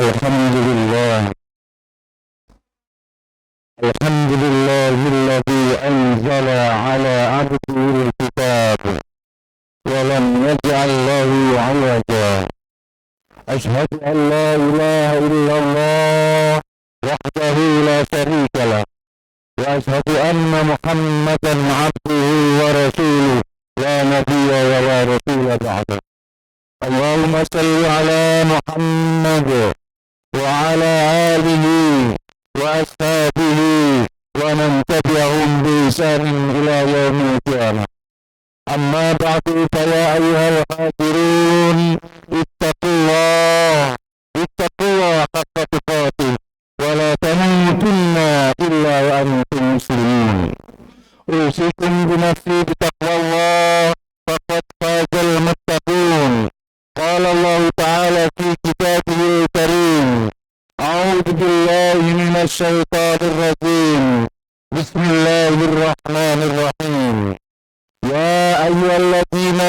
Alhamdulillah. Alhamdulillahilladzi anzala ala 'abdihi al-kitab wa lam yaj'al lahu 'iwaja. Ashhadu an la ilaha illallah wahdahu la syarika lah wa ashhadu anna Muhammadan 'abduhu wa rasuluh la nabiyya wa la rasula ba'da. Allahumma shalli ala Muhammad wa ala alihi wa ashabihi wa man tabi'ahum bi ihsanin ila yaumil qiyamah. Amma ba'du fa ya ayyuhal hadirin ittaqullah haqqa tuqatih wa la tamutunna illa wa antum muslimun. Usikum bi nafsi bi taqwallah faqad fazal muttaqun. Qala Allah ta'ala fi kitabihil karim. A'udzu billahi minasy syaithanir rajim. Bismillahirrahmanirrahim. Ya ayyuhalladzina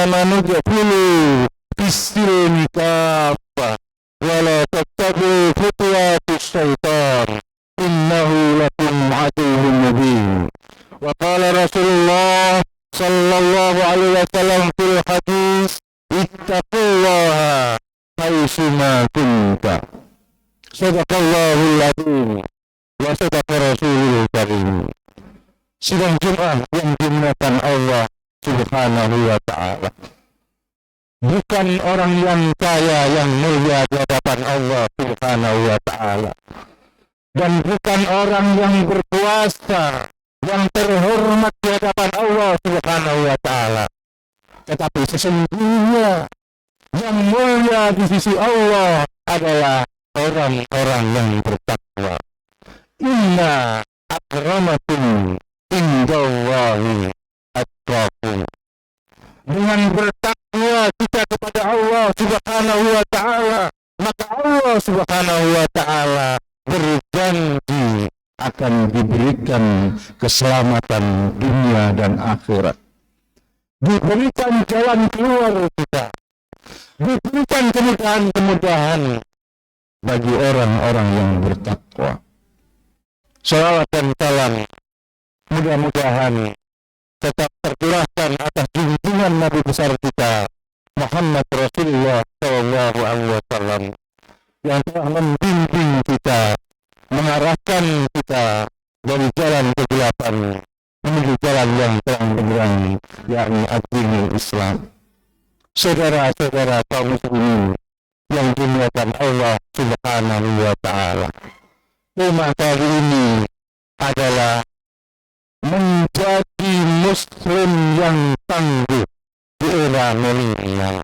amanu idkhulu fis-silmi kaffah wa la tattabi'u khutuwatis syaitan innahu lakum aduwwun mubin. Wa qala Rasulullah sallallahu alaihi wasallam fil hadis ittaqullaha haitsuma kunta. Sadaqallahul azim wa sadaqa rasulul karim. Sidang Jumat yang dimuliakan Allah Subhanahu wa ta'ala. Bukan orang yang kaya yang mulia di hadapan Allah Subhanahu wa ta'ala. Dan bukan orang yang berkuasa yang terhormat di hadapan Allah Subhanahu wa ta'ala. Tetapi sesungguhnya yang mulia di sisi Allah adalah orang-orang yang bertakwa. Inna akramakum indallahi atqakum. Dengan bertakwa kita kepada Allah Subhanahu wa ta'ala, maka Allah Subhanahu wa ta'ala berjanji akan diberikan keselamatan dunia dan akhirat. Diberikan jalan keluar kita, diberikan kemudahan-kemudahan bagi orang-orang yang bertakwa. Salawat dan salam mudah-mudahan tetap tercurahkan atas junjungan Nabi besar kita Muhammad Rasulullah sallallahu alaihi wasallam yang telah membimbing kita, mengarahkan kita dari jalan kegelapan menuju jalan yang terang benderang, yakni agama Islam. Saudara-saudara kaum muslimin yang dimuliakan Allah Subhanahu wa ta'ala, tema kali ini adalah menjadi muslim yang tangguh di era milenial.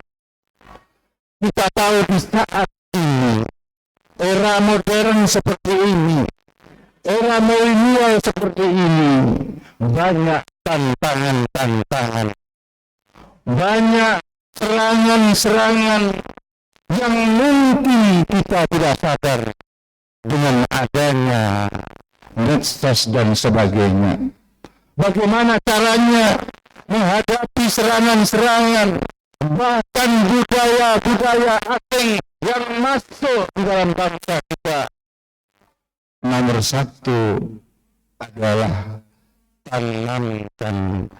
Kita tahu di saat ini, era modern seperti ini, era milenial seperti ini, banyak tantangan-tantangan, banyak serangan-serangan yang mungkin kita tidak sadar dengan adanya medsos dan sebagainya. Bagaimana caranya menghadapi serangan-serangan, bahkan budaya-budaya asing yang masuk di dalam bangsa kita. Nomor satu adalah tanamkan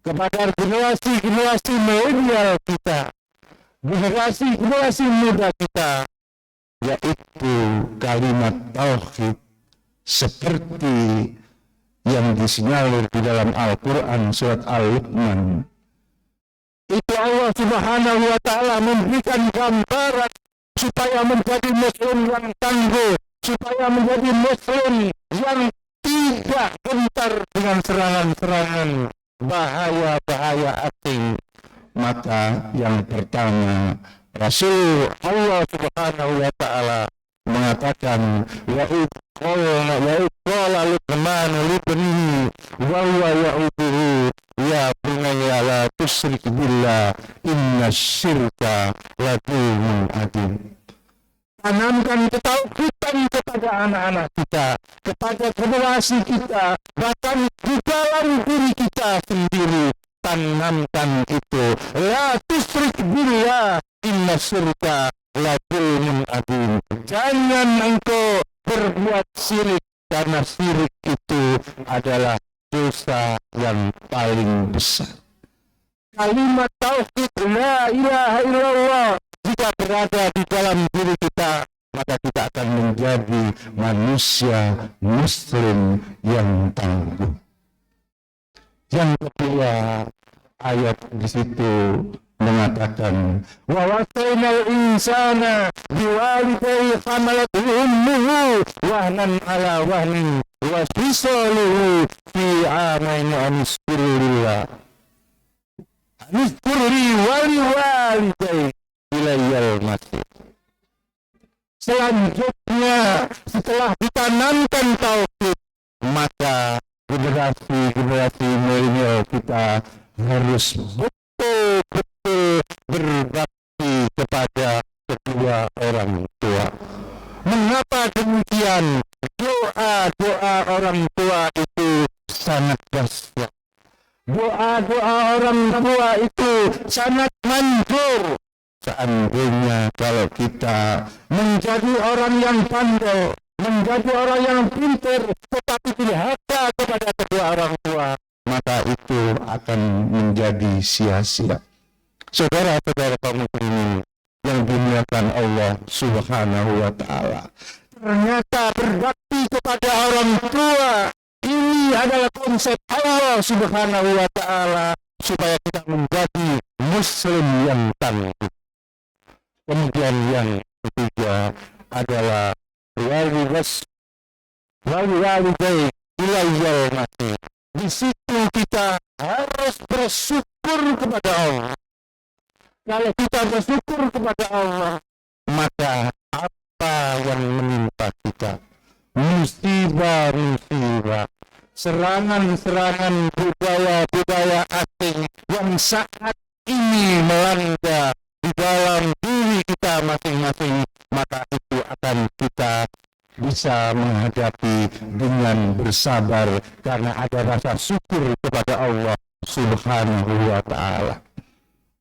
kepada generasi milenial kita, generasi muda kita, yaitu kalimat tauhid seperti yang disinyalir di dalam Al-Quran surat Al-Luqman. Itu Allah Subhanahu wa ta'ala memberikan gambaran supaya menjadi muslim yang tangguh, supaya menjadi muslim yang tidak gentar dengan serangan-serangan bahaya-bahaya asing. Maka yang pertama, Rasul Allah Subhanahu wa ta'ala mengatakan qala Luqman libnihi wa huwa ya'uduhu ya bunayya la tusyrik billah innasyirka la dzulmun adzim. Tanamkan ketauhidan kepada anak-anak kita, kepada generasi kita, bahkan di dalam diri kita sendiri. Tanamkan itu, la tusyrik billah innasyirka la dzulmun adzim. jangan engkau berbuat syirik, karena syirik itu adalah dosa yang paling besar. Kalimat tauhid la ilaha illallah jika berada di dalam diri kita, maka kita akan menjadi manusia muslim yang tangguh. Yang kedua, ayat di situ mengatakan wa wasainal insana biwalidayhi hamalathu ummuhu wahnan ala wahnin wa fisaluhu fi amain aniskurulillah aniskurli wali walidayhi ilayyal masih. Selanjutnya, setelah ditanamkan tauhid, maka generasi milenial kita harus betul-betul berbakti kepada kedua orang tua. Mengapa demikian? Doa-doa orang tua itu sangat dahsyat. Doa-doa orang tua itu sangat manjur. Seandainya kalau kita menjadi orang yang pandai, menjadi orang yang pintar, tetapi durhaka kepada kedua orang tua, maka itu akan menjadi sia-sia. Saudara-saudara kaum muslimin yang dimuliakan Allah Subhanahu wa Ta'ala, ternyata berbakti kepada orang tua ini adalah konsep Allah Subhanahu wa Ta'ala supaya kita menjadi muslim yang tangguh. Kemudian yang ketiga adalah wali ilayyal masih. Di situ kita harus bersyukur kepada Allah. Kalau kita bersyukur kepada Allah, maka apa yang menimpa kita, musibah-musibah, serangan-serangan budaya-budaya asing yang saat ini melanda di dalam diri kita masing-masing, maka itu akan kita bisa menghadapi dengan bersabar karena ada rasa syukur kepada Allah Subhanahu wa Ta'ala.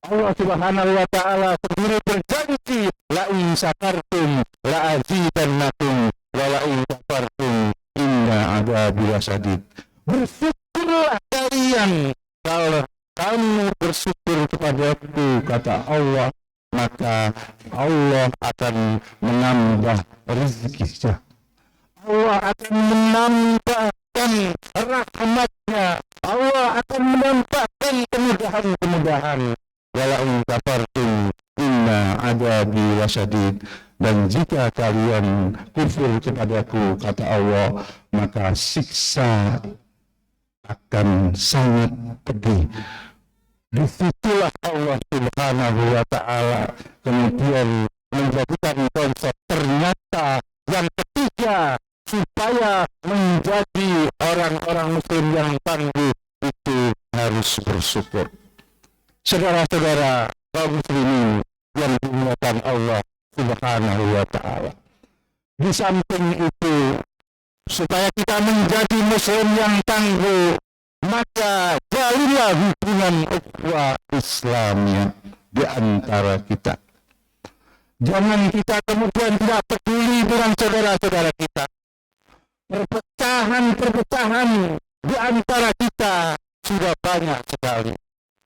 Allah Subhanahu wa Ta'ala sendiri berjanji, la in syakartum la azidannakum wa la in kafartum inna adzabi lasyadid. Bersyukurlah kalian, kalau kamu bersyukur kepadaku, kata Allah, maka Allah akan menambah rezekinya. Allah akan menambahkan rahmatnya. Allah akan menambahkan kemudahan-kemudahan. Wala in kafartum inna adzabi lasyadid. Dan jika kalian kufur kepadaku, kata Allah, maka siksa akan sangat pedih. Disitulah Allah Subhanahu wa Ta'ala kemudian menjadikan konsep ternyata yang ketiga supaya menjadi orang-orang muslim yang tangguh itu harus bersyukur. Saudara-saudara kaum muslimin yang dimuliakan Allah Subhanahu wa Ta'ala, di samping itu supaya kita menjadi muslim yang tangguh, maka jalinlah hubungan ukhuwah Islamiyah di antara kita. Jangan kita kemudian tidak peduli dengan saudara-saudara kita. Perpecahan-perpecahan di antara kita sudah banyak sekali.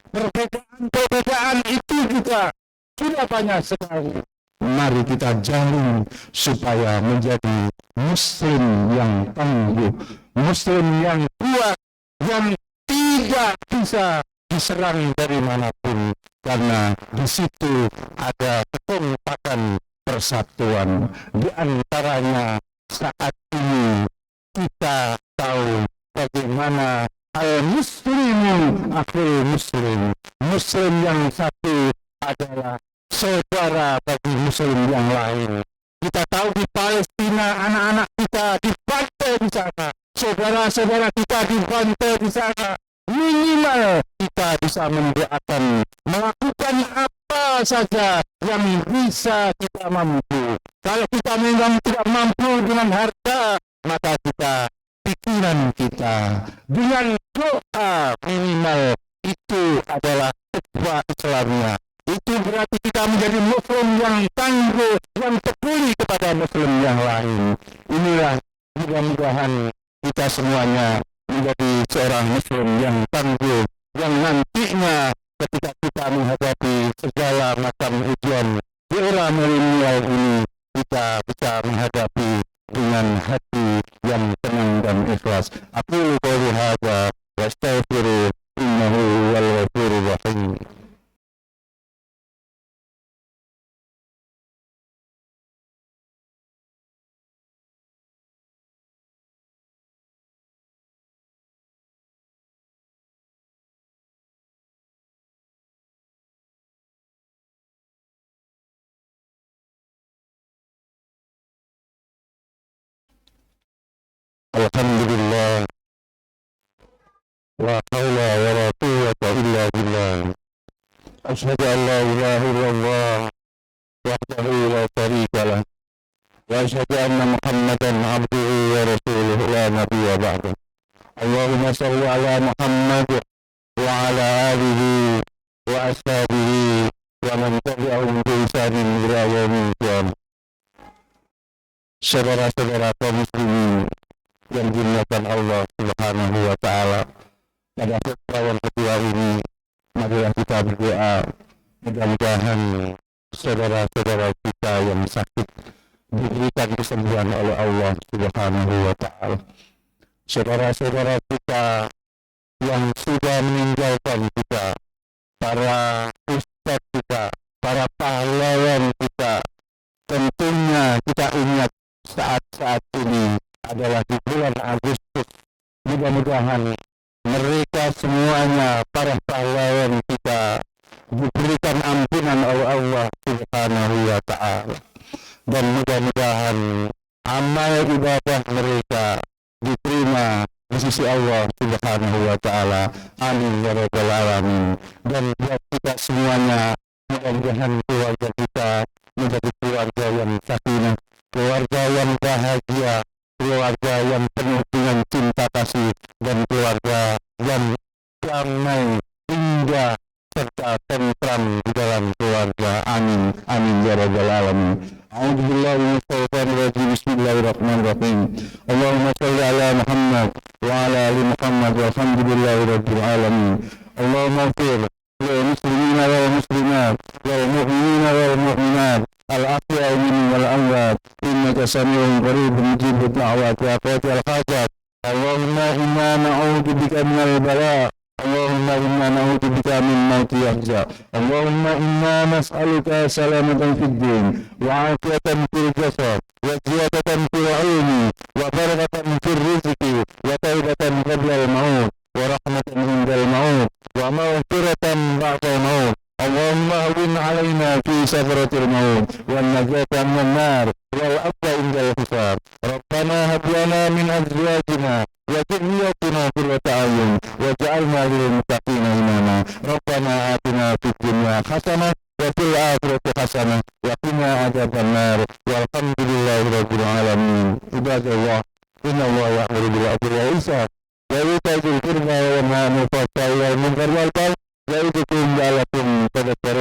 Perbedaan-perbedaan itu juga sudah banyak sekali. Mari kita jalin supaya menjadi muslim yang tangguh, muslim yang kuat, yang tidak bisa diserang dari manapun, karena di situ ada kekompakan persatuan. Di antaranya saat ini kita tahu bagaimana al-muslimu akhul muslim. Muslim yang satu adalah saudara bagi muslim yang lain. Kita tahu di Palestina anak-anak kita dibantai di sana, saudara-saudara kita dibantai di sana. Minimal kita bisa mendoakan, melakukan apa saja yang bisa kita mampu. Kalau kita memang tidak mampu dengan harta, maka kita pikiran kita dengan doa minimal itu adalah ukhuwah Islamiyah. itu berarti kita menjadi muslim yang tangguh, yang peduli kepada muslim yang lain. Inilah mudah-mudahan kita semuanya menjadi seorang muslim yang tangguh, yang nantinya ketika kita menghadapi segala macam ujian di era milenial ini, kita bisa menghadapi dengan hati yang tenang dan ikhlas. Aqulu qouli hadza wa astaghfiru innahu huwal ghafurur rahim. Alhamdulillah, la haula wa la quwwata illa billah. Asyhadu an la ilaha illallah wahdahu la syarika lah. Wa asyhadu anna Muhammadan abduhu wa rasuluhu la nabiyya ba'dahu. Allahumma shalli ala Muhammad wa ala alihi wa ashabihi wa man tabi'ahum bi ihsanin ila yaumil qiyamah. Saudara-saudara kaum muslimin yang dimuliakan Allah Subhanahu wa taala, pada khutbah yang kedua ini marilah kita berdoa mudah-mudahan saudara-saudara kita yang sakit diberikan kesembuhan oleh Allah Subhanahu wa taala. Saudara-saudara kita yang sudah meninggalkan kita, para ustaz kita, para pahlawan kita, tentunya kita ingat saat-saat ini adalah di bulan Agustus. Mudah-mudahan mereka semuanya, para pahlawan kita, diberikan ampunan oleh Allah Subhanahu wa ta'ala, dan mudah-mudahan amal ibadah mereka diterima di sisi Allah Subhanahu wa ta'ala. Amin ya rabbal alamin. Dan buat kita semuanya, mudah-mudahan keluarga kita menjadi keluarga yang sakinah, keluarga yang bahagia, keluarga yang penuh dengan cinta kasih, dan keluarga yang damai, indah, serta tentram di dalam keluarga. Amin. Amin ya rabbal alamin. A'udzubillahi minasyaitonir rajim. Bismillahirrahmanirrahim. Allahumma shalli ala Muhammad wa ala ali Muhammad walhamdulillahi rabbil alamin. Allahumma ighfir lil muslimina wal muslimat wal mu'minina wal mu'minat al-ahya'i minhum wal amwat innaka sami'un qaribun mujibud da'wat wa qadil hajat. Allahumma inna na'udzu bika minal bala'. Allahumma inna na'udzu bika min mauti yahza. Allahumma inna nas'aluka salamatan fid din wa 'afiyatan fil jasad wa ziyadatan fil 'ilmi wa barakatan fil rizqi wa taubatan qabla al-maut wa rahmatan indal maut wa maghfiratan ba'da al-maut. Allahumma hawwin 'alaina fi sakratil maut wan najata minan nar wal afwa indal hisab. Rabbana hab lana min azwajina wa dhurriyyatina qurrata a'yun waj'alna lil muttaqina imama. Rabbana atina fid dunya hasanah wa fil akhirati hasanah wa qina adzabannar. Walhamdulillahi rabbil alamin. Ibadallah, inna Allaha ya'muru bil 'adli wal ihsan wa ita'i dzil qurba wa yanha 'anil fahsya'i wal munkari wal baghi ya'idukum la'allakum tadhakkarun.